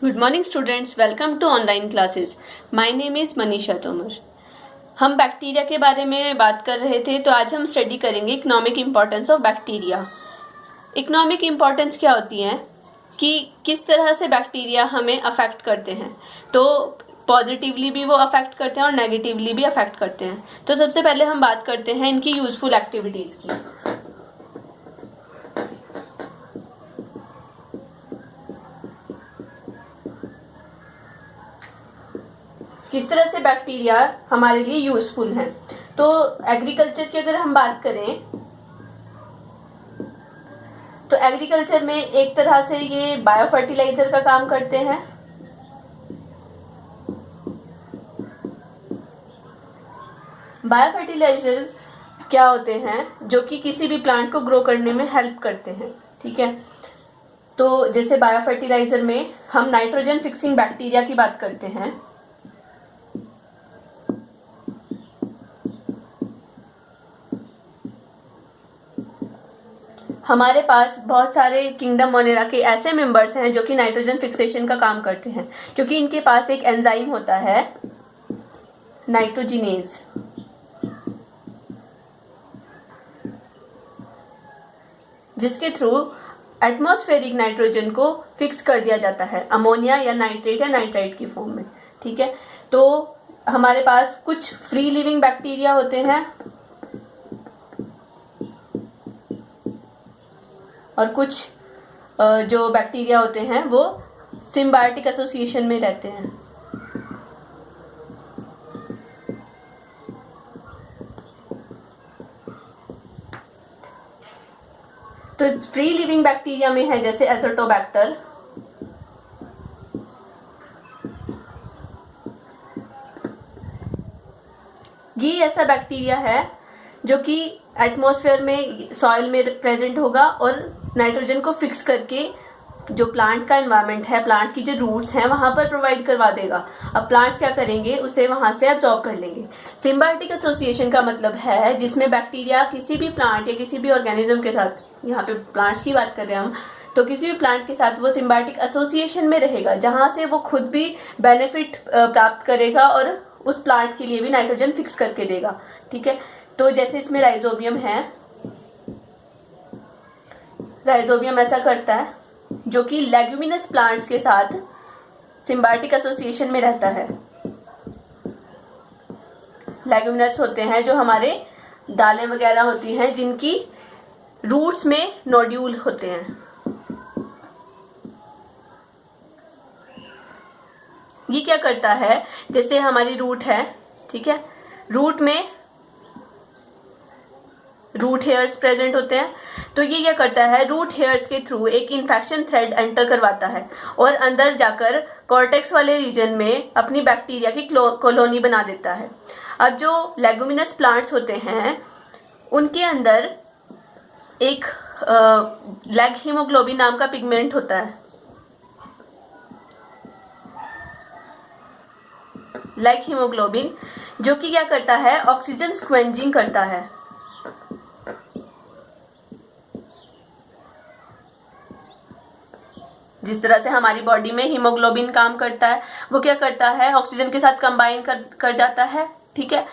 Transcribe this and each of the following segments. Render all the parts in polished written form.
Good morning students, welcome to online classes. My name is Manisha Tomar. हम bacteria के बारे में बात कर रहे थे, तो आज हम स्टडी करेंगे economic importance of bacteria. Economic importance क्या होती है कि किस तरह से बैक्टीरिया हमें अफेक्ट करते हैं। तो पॉजिटिवली भी वो अफेक्ट करते हैं और नेगेटिवली भी अफेक्ट करते हैं। तो सबसे पहले हम बात करते हैं इनकी यूजफुल एक्टिविटीज़ की। किस तरह से बैक्टीरिया हमारे लिए यूजफुल हैं। तो एग्रीकल्चर की अगर हम बात करें तो एग्रीकल्चर में एक तरह से ये बायो फर्टिलाइजर का काम करते हैं। बायो फर्टिलाइजर क्या होते हैं? जो कि किसी भी प्लांट को ग्रो करने में हेल्प करते हैं। ठीक है, तो जैसे बायो फर्टिलाइजर में हम नाइट्रोजन फिक्सिंग बैक्टीरिया की बात करते हैं। हमारे पास बहुत सारे किंगडम मोनेरा के ऐसे मेंबर्स हैं जो कि नाइट्रोजन फिक्सेशन का काम करते हैं, क्योंकि इनके पास एक एंजाइम होता है नाइट्रोजिनेज, जिसके थ्रू एटमॉस्फेरिक नाइट्रोजन को फिक्स कर दिया जाता है अमोनिया या नाइट्रेट या नाइट्राइट की फॉर्म में। ठीक है, तो हमारे पास कुछ फ्री लिविंग बैक्टीरिया होते हैं और कुछ जो बैक्टीरिया होते हैं वो सिम्बायोटिक एसोसिएशन में रहते हैं। तो फ्री लिविंग बैक्टीरिया में है जैसे एजोटोबैक्टर, ये ऐसा बैक्टीरिया है जो कि एटमॉस्फेयर में सॉइल में प्रेजेंट होगा और नाइट्रोजन को फिक्स करके जो प्लांट का एनवायरनमेंट है, प्लांट की जो रूट्स हैं वहां पर प्रोवाइड करवा देगा। अब प्लांट्स क्या करेंगे, उसे वहां से एब्जॉर्ब कर लेंगे। सिम्बायोटिक एसोसिएशन का मतलब है जिसमें बैक्टीरिया किसी भी प्लांट या किसी भी ऑर्गेनिज्म के साथ, यहाँ पे प्लांट्स की बात कर रहे हैं हम, तो किसी भी प्लांट के साथ वो सिम्बायोटिक एसोसिएशन में रहेगा, जहां से वो खुद भी बेनिफिट प्राप्त करेगा और उस प्लांट के लिए भी नाइट्रोजन फिक्स करके देगा। ठीक है, तो जैसे इसमें राइजोबियम है, राइजोबियम ऐसा करता है जो कि लेग्यूमिनस प्लांट्स के साथ सिम्बायोटिक एसोसिएशन में रहता है। लेग्यूमिनस होते हैं जो हमारे दालें वगैरह होती हैं जिनकी रूट्स में नोड्यूल होते हैं। ये क्या करता है, जैसे हमारी रूट है, ठीक है, रूट में रूट हेयर्स प्रेजेंट होते हैं। तो ये क्या करता है, रूट हेयर्स के थ्रू एक इन्फेक्शन थ्रेड एंटर करवाता है और अंदर जाकर कॉर्टेक्स वाले रीजन में अपनी बैक्टीरिया की कॉलोनी बना देता है। अब जो लेगुमिनस प्लांट्स होते हैं उनके अंदर एक लेग हीमोग्लोबिन नाम का पिगमेंट होता है। लेग हीमोग्लोबिन जो कि क्या करता है, ऑक्सीजन स्क्वेंजिंग करता है। जिस तरह से हमारी बॉडी में हीमोग्लोबिन काम करता है, वो क्या करता है, ऑक्सीजन के साथ कंबाइन कर जाता है। ठीक है,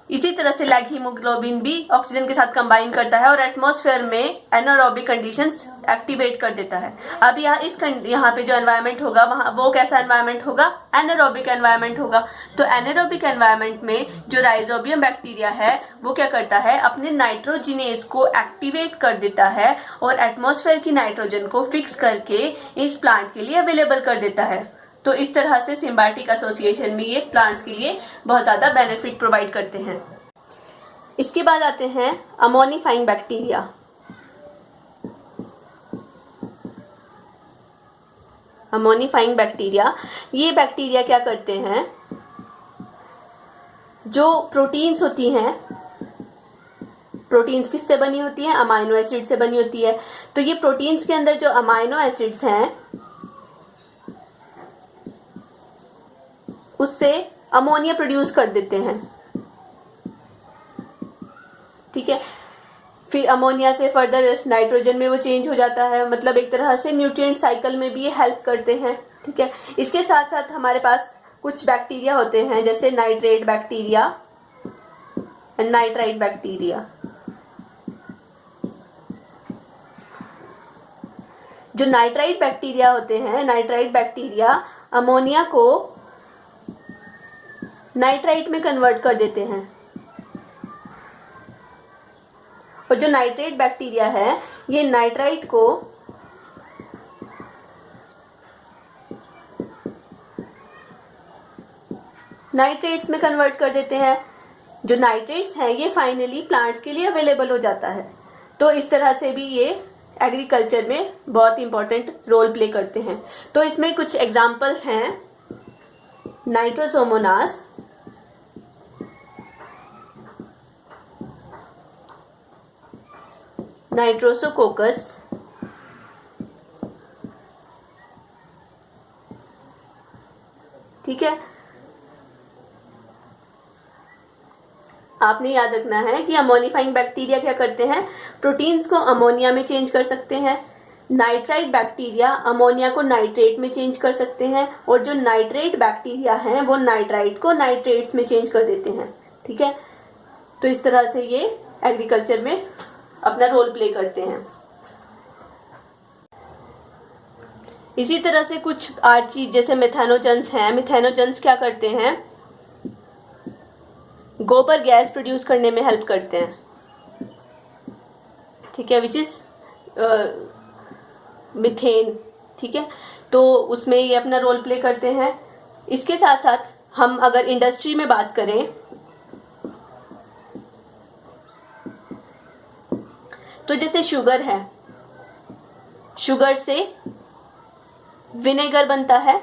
इसी तरह से लैग हीमोग्लोबिन भी ऑक्सीजन के साथ कंबाइन करता है और एटमॉस्फेयर में एनारोबिक कंडीशंस एक्टिवेट कर देता है। अब यहाँ पे जो एनवायरनमेंट होगा वहां वो कैसा एनवायरनमेंट होगा, एनारोबिक एनवायरनमेंट होगा। तो एनारोबिक एनवायरनमेंट में जो राइजोबियम बैक्टीरिया है वो क्या करता है, अपने नाइट्रोजिनेज को एक्टिवेट कर देता है और एटमॉस्फेयर की नाइट्रोजन को फिक्स करके इस प्लांट के लिए अवेलेबल कर देता है। तो इस तरह से सिम्बायोटिक एसोसिएशन में ये प्लांट्स के लिए बहुत ज्यादा बेनिफिट प्रोवाइड करते हैं। इसके बाद आते हैं अमोनिफाइंग बैक्टीरिया। अमोनिफाइंग बैक्टीरिया, ये बैक्टीरिया क्या करते हैं, जो प्रोटीन्स होती हैं, प्रोटीन्स किससे बनी होती है, अमाइनो एसिड से बनी होती है। तो ये प्रोटीन्स के अंदर जो अमाइनो एसिड्स हैं उससे अमोनिया प्रोड्यूस कर देते हैं। ठीक है, फिर अमोनिया से फर्दर नाइट्रोजन में वो चेंज हो जाता है, मतलब एक तरह से न्यूट्रिएंट साइकिल में भी ये हेल्प करते हैं। ठीक है, इसके साथ साथ हमारे पास कुछ बैक्टीरिया होते हैं जैसे nitrate bacteria and nitrite bacteria. जो नाइट्राइट बैक्टीरिया होते हैं, नाइट्राइट बैक्टीरिया अमोनिया को नाइट्राइट में कन्वर्ट कर देते हैं, और जो नाइट्रेट बैक्टीरिया है ये नाइट्राइट को नाइट्रेट्स में कन्वर्ट कर देते हैं। जो नाइट्रेट्स हैं ये फाइनली प्लांट्स के लिए अवेलेबल हो जाता है। तो इस तरह से भी ये एग्रीकल्चर में बहुत इंपॉर्टेंट रोल प्ले करते हैं। तो इसमें कुछ एग्जाम्पल्स हैं, नाइट्रोसोमोनास, नाइट्रोसोकोकस, ठीक है। आपने याद रखना है कि अमोनिफाइंग बैक्टीरिया क्या करते हैं, प्रोटीन्स को अमोनिया में चेंज कर सकते हैं। नाइट्राइट बैक्टीरिया अमोनिया को नाइट्रेट में चेंज कर सकते हैं, और जो नाइट्रेट बैक्टीरिया हैं वो नाइट्राइट को नाइट्रेट्स में चेंज कर देते हैं। ठीक है, तो इस तरह से ये एग्रीकल्चर में अपना रोल प्ले करते हैं। इसी तरह से कुछ और चीज जैसे मिथेनोजन्स हैं। मिथेनोजन्स क्या करते हैं, गोबर गैस प्रोड्यूस करने में हेल्प करते हैं। ठीक है, विच इज मिथेन। ठीक है, तो उसमें ये अपना रोल प्ले करते हैं। इसके साथ साथ हम अगर इंडस्ट्री में बात करें तो जैसे शुगर है, शुगर से विनेगर बनता है।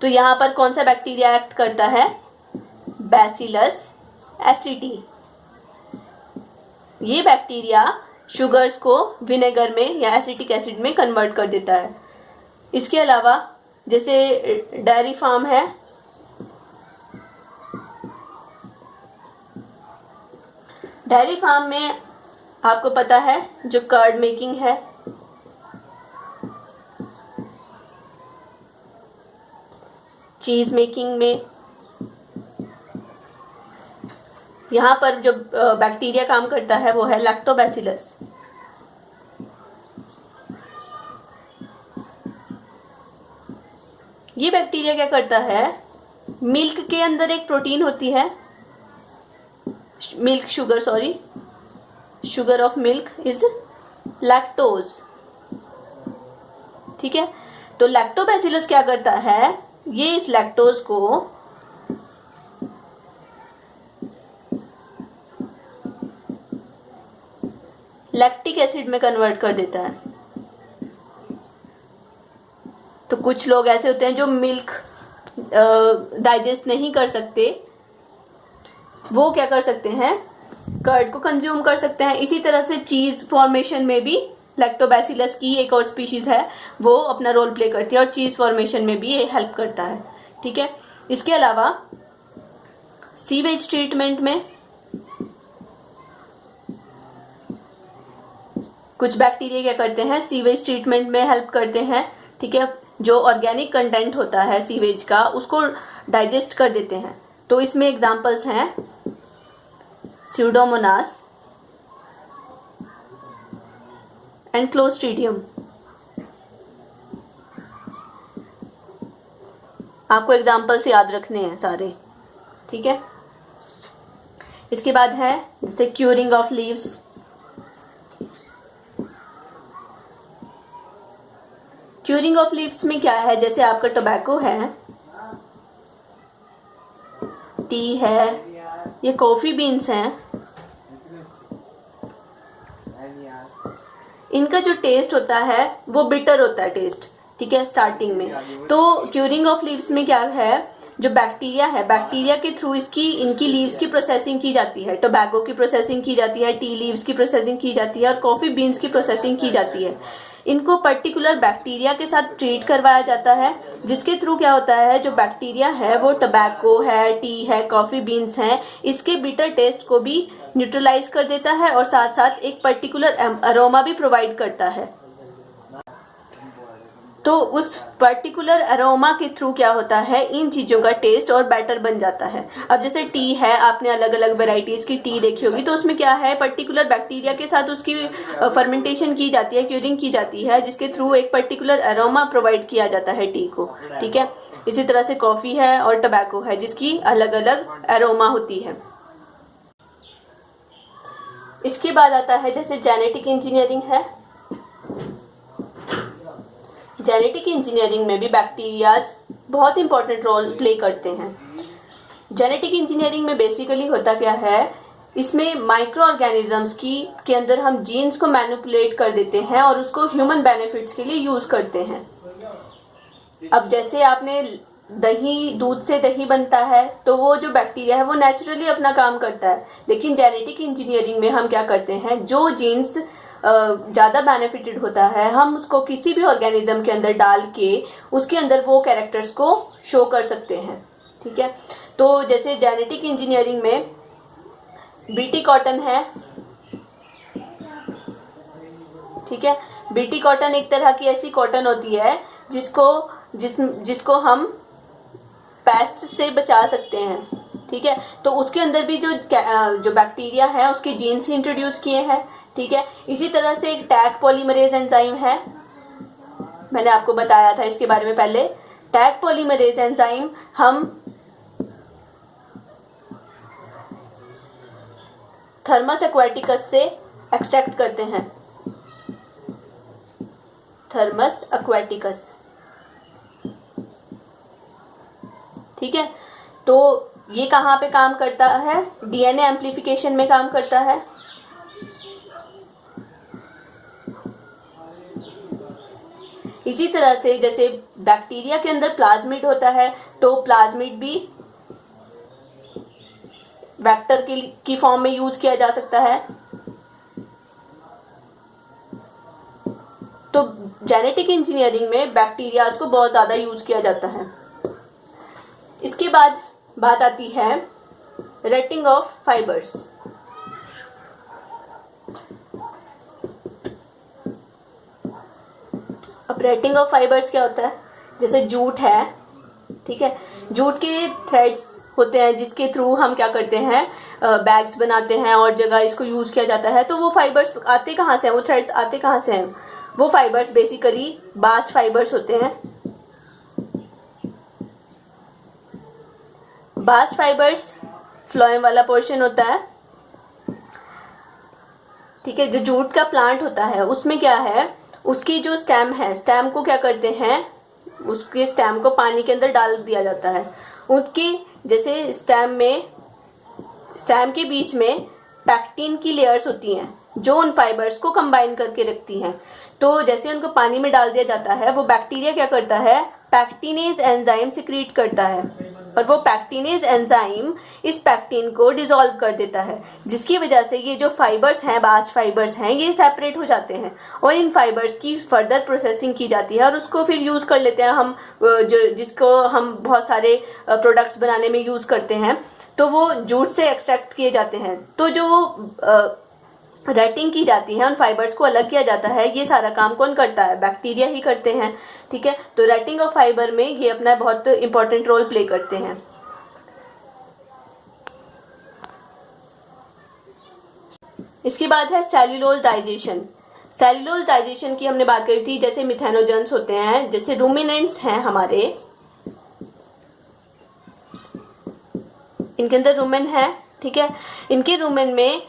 तो यहां पर कौन सा बैक्टीरिया एक्ट करता है, बैसिलस एसिडी। ये बैक्टीरिया शुगर्स को विनेगर में या एसिटिक एसिड में कन्वर्ट कर देता है। इसके अलावा जैसे डेयरी फार्म है, डेयरी फार्म में आपको पता है जो कर्ड मेकिंग है, चीज मेकिंग में, यहां पर जो बैक्टीरिया काम करता है वो है लैक्टोबैसिलस। ये बैक्टीरिया क्या करता है, मिल्क के अंदर एक प्रोटीन होती है, milk sugar, sorry, sugar of milk is lactose. ठीक है, तो लैक्टोबैसिलस क्या करता है, ये इस लैक्टोज को लैक्टिक एसिड में कन्वर्ट कर देता है। तो कुछ लोग ऐसे होते हैं जो मिल्क डाइजेस्ट नहीं कर सकते, वो क्या कर सकते हैं, कर्ड को कंज्यूम कर सकते हैं। इसी तरह से चीज फॉर्मेशन में भी लैक्टोबैसिलस की एक और स्पीशीज है, वो अपना रोल प्ले करती है और चीज फॉर्मेशन में भी ये हेल्प करता है। ठीक है, इसके अलावा सीवेज ट्रीटमेंट में कुछ बैक्टीरिया क्या करते हैं, सीवेज ट्रीटमेंट में हेल्प करते हैं। ठीक है, जो ऑर्गेनिक कंटेंट होता है सीवेज का उसको डाइजेस्ट कर देते हैं। तो इसमें एग्जांपल्स हैं स्यूडोमोनास एंड क्लोस्ट्रीडियम। आपको एग्जांपल्स याद रखने हैं सारे। ठीक है, इसके बाद है जैसे curing of leaves. Curing of leaves में क्या है, जैसे आपका टोबैको है, टी है, ये कॉफी बीन्स हैं, इनका जो टेस्ट होता है वो बिटर होता है टेस्ट। ठीक है, स्टार्टिंग में। तो क्यूरिंग ऑफ लीव्स में क्या है, जो बैक्टीरिया है, बैक्टीरिया के थ्रू इनकी लीव्स की प्रोसेसिंग की जाती है, टोबैको की प्रोसेसिंग की जाती है, टी लीव्स की प्रोसेसिंग की जाती है और कॉफी बीन्स की प्रोसेसिंग की जाती है। इनको पर्टिकुलर बैक्टीरिया के साथ ट्रीट करवाया जाता है, जिसके थ्रू क्या होता है, जो बैक्टीरिया है वो टबैको है, टी है, कॉफी बीन्स हैं, इसके बिटर टेस्ट को भी न्यूट्रलाइज कर देता है और साथ साथ एक पर्टिकुलर अरोमा भी प्रोवाइड करता है। तो उस पर्टिकुलर अरोमा के थ्रू क्या होता है, इन चीज़ों का टेस्ट और बेटर बन जाता है। अब जैसे टी है, आपने अलग अलग वेराइटीज़ की टी देखी होगी, तो उसमें क्या है, पर्टिकुलर बैक्टीरिया के साथ उसकी फर्मेंटेशन की जाती है, क्यूरिंग की जाती है, जिसके थ्रू एक पर्टिकुलर अरोमा प्रोवाइड किया जाता है टी को, ठीक है। इसी तरह से कॉफ़ी है और टबैको है, जिसकी अलग अलग अरोमा होती है। इसके बाद आता है जैसे जेनेटिक इंजीनियरिंग है। जेनेटिक इंजीनियरिंग में भी बैक्टीरियाज बहुत इंपॉर्टेंट रोल प्ले करते हैं। जेनेटिक इंजीनियरिंग में बेसिकली होता क्या है, इसमें माइक्रो ऑर्गेनिजम्स के अंदर हम जीन्स को मैनिपुलेट कर देते हैं और उसको ह्यूमन बेनिफिट्स के लिए यूज करते हैं। अब जैसे आपने दूध से दही बनता है, तो वो जो बैक्टीरिया है वो नेचुरली अपना काम करता है, लेकिन जेनेटिक इंजीनियरिंग में हम क्या करते हैं, जो जीन्स ज़्यादा बेनिफिटेड होता है, हम उसको किसी भी ऑर्गेनिज्म के अंदर डाल के उसके अंदर वो कैरेक्टर्स को शो कर सकते हैं, ठीक है। तो जैसे जेनेटिक इंजीनियरिंग में बीटी कॉटन है, ठीक है। बीटी कॉटन एक तरह की ऐसी कॉटन होती है जिसको हम पेस्ट से बचा सकते हैं, ठीक है। तो उसके अंदर भी जो बैक्टीरिया है उसके जीन्स इंट्रोड्यूस किए हैं, ठीक है। इसी तरह से एक टैग पॉलीमरेज एंजाइम है, मैंने आपको बताया था इसके बारे में पहले। टैग पॉलीमरेज एंजाइम हम थर्मस एक्वाटिकस से एक्सट्रैक्ट करते हैं, थर्मस एक्वाटिकस, ठीक है। तो ये कहाँ पे काम करता है, डीएनए एम्प्लीफिकेशन में काम करता है। इसी तरह से जैसे बैक्टीरिया के अंदर प्लाज्मिड होता है, तो प्लाज्मिड भी वेक्टर की फॉर्म में यूज किया जा सकता है। तो जेनेटिक इंजीनियरिंग में बैक्टीरियाज को बहुत ज्यादा यूज किया जाता है। इसके बाद बात आती है रेटिंग ऑफ फाइबर्स। अब रेटिंग ऑफ फाइबर्स क्या होता है, जैसे जूट है, ठीक है। जूट के थ्रेड्स होते हैं जिसके थ्रू हम क्या करते हैं, बैग्स बनाते हैं और जगह इसको यूज किया जाता है। तो वो फाइबर्स आते कहाँ से हैं, वो थ्रेड्स आते कहाँ से हैं, वो फाइबर्स बेसिकली बास्ट फाइबर्स होते हैं। बास्ट फाइबर्स फ्लोएम वाला पोर्शन होता है, ठीक है। जो जूट का प्लांट होता है उसमें क्या है, उसकी जो स्टेम है, स्टेम को क्या करते हैं, उसके स्टेम को पानी के अंदर डाल दिया जाता है। उनकी जैसे स्टेम के बीच में पैक्टिन की लेयर्स होती हैं जो उन फाइबर्स को कंबाइन करके रखती हैं। तो जैसे उनको पानी में डाल दिया जाता है, वो बैक्टीरिया क्या करता है, पैक्टिनेज एंजाइम सिक्रीट करता है और वो पैक्टिनेज एंजाइम इस पैक्टिन को डिसॉल्व कर देता है, जिसकी वजह से ये जो फाइबर्स हैं, बास्ट फाइबर्स हैं, ये सेपरेट हो जाते हैं और इन फाइबर्स की फर्दर प्रोसेसिंग की जाती है और उसको फिर यूज कर लेते हैं हम, जिसको हम बहुत सारे प्रोडक्ट्स बनाने में यूज करते हैं। तो वो जूट से एक्सट्रैक्ट किए जाते हैं। तो जो रेटिंग की जाती है, उन फाइबर्स को अलग किया जाता है, ये सारा काम कौन करता है, बैक्टीरिया ही करते हैं, ठीक है। तो रेटिंग ऑफ फाइबर में ये अपना बहुत इंपॉर्टेंट रोल प्ले करते हैं। इसके बाद है सेल्यूलोज डाइजेशन। सेल्यूलोज डाइजेशन की हमने बात करी थी, जैसे मिथेनोजेंस होते हैं, जैसे रूमिनेंट्स हैं हमारे, इनके अंदर रूमेन है, ठीक है। इनके रूमेन में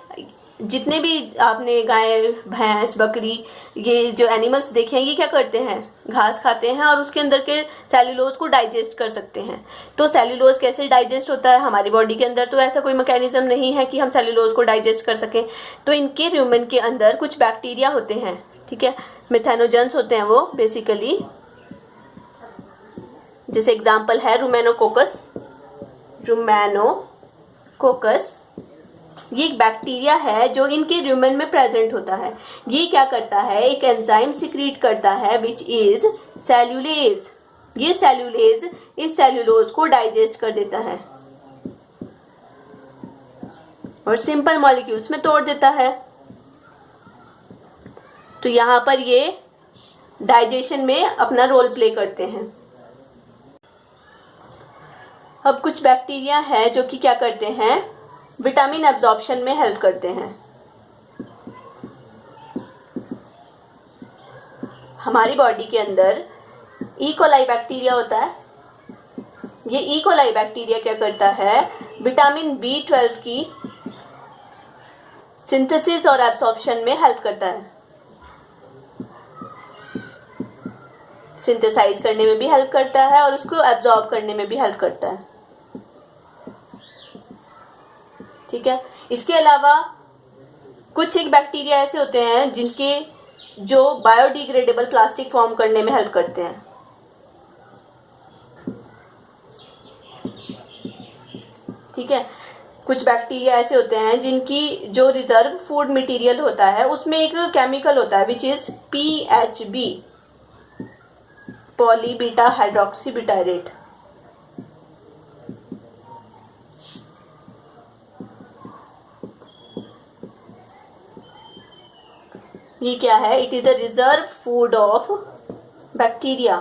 जितने भी आपने गाय, भैंस, बकरी, ये जो एनिमल्स देखे हैं, ये क्या करते हैं, घास खाते हैं और उसके अंदर के सेल्यूलोज को डाइजेस्ट कर सकते हैं। तो सेल्यूलोज कैसे डाइजेस्ट होता है, हमारी बॉडी के अंदर तो ऐसा कोई मैकेनिज्म नहीं है कि हम सेल्यूलोज को डाइजेस्ट कर सकें। तो इनके रूमेन के अंदर कुछ बैक्टीरिया होते हैं, ठीक है, मिथेनोजेंस होते हैं वो बेसिकली। जैसे एग्जाम्पल है रूमेनोकोकस, ये एक बैक्टीरिया है जो इनके र्यूमेन में प्रेजेंट होता है। ये क्या करता है, एक एंजाइम सिक्रीट करता है विच इज सेल्यूलेज। ये सेल्यूलेज इस सेल्यूलोज को डाइजेस्ट कर देता है और सिंपल मॉलिक्यूल्स में तोड़ देता है। तो यहां पर ये डाइजेशन में अपना रोल प्ले करते हैं। अब कुछ बैक्टीरिया है जो कि क्या करते हैं, विटामिन एब्जॉर्प्शन में हेल्प करते हैं। हमारी बॉडी के अंदर ई कोलाई बैक्टीरिया होता है। ये ई कोलाई बैक्टीरिया क्या करता है, विटामिन B12 की सिंथेसिस और एब्जॉर्प्शन में हेल्प करता है। सिंथेसाइज करने में भी हेल्प करता है और उसको एब्जॉर्ब करने में भी हेल्प करता है। ठीक है। इसके अलावा कुछ एक बैक्टीरिया ऐसे होते हैं जिनके जो बायोडिग्रेडेबल प्लास्टिक फॉर्म करने में हेल्प करते हैं। ठीक है। कुछ बैक्टीरिया ऐसे होते हैं जिनकी जो रिजर्व फूड मटेरियल होता है उसमें एक केमिकल होता है which is PHB, poly beta hydroxy butyrate. ये क्या है, it is the reserve food of bacteria,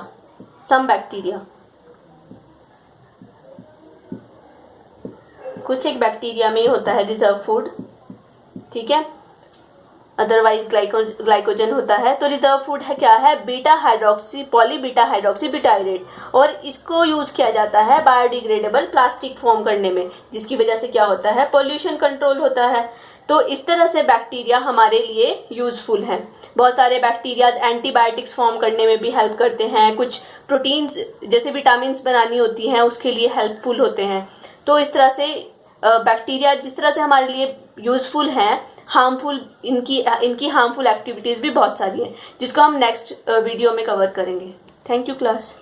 some bacteria. कुछ एक बैक्टीरिया में होता है रिजर्व फूड, ठीक है, अदरवाइज ग्लाइकोजन होता है। तो रिजर्व फूड है क्या है, beta hydroxy, poly beta hydroxy butyrate, और इसको यूज किया जाता है बायोडिग्रेडेबल प्लास्टिक फॉर्म करने में, जिसकी वजह से क्या होता है, पोल्यूशन कंट्रोल होता है। तो इस तरह से बैक्टीरिया हमारे लिए यूजफुल है। बहुत सारे बैक्टीरियाज एंटीबायोटिक्स फॉर्म करने में भी हेल्प करते हैं, कुछ प्रोटीन्स जैसे विटामिन बनानी होती हैं उसके लिए हेल्पफुल होते हैं। तो इस तरह से बैक्टीरिया जिस तरह से हमारे लिए यूजफुल हैं, हार्मफुल इनकी हार्मफुल एक्टिविटीज भी बहुत सारी हैं, जिसको हम नेक्स्ट वीडियो में कवर करेंगे। Thank you class.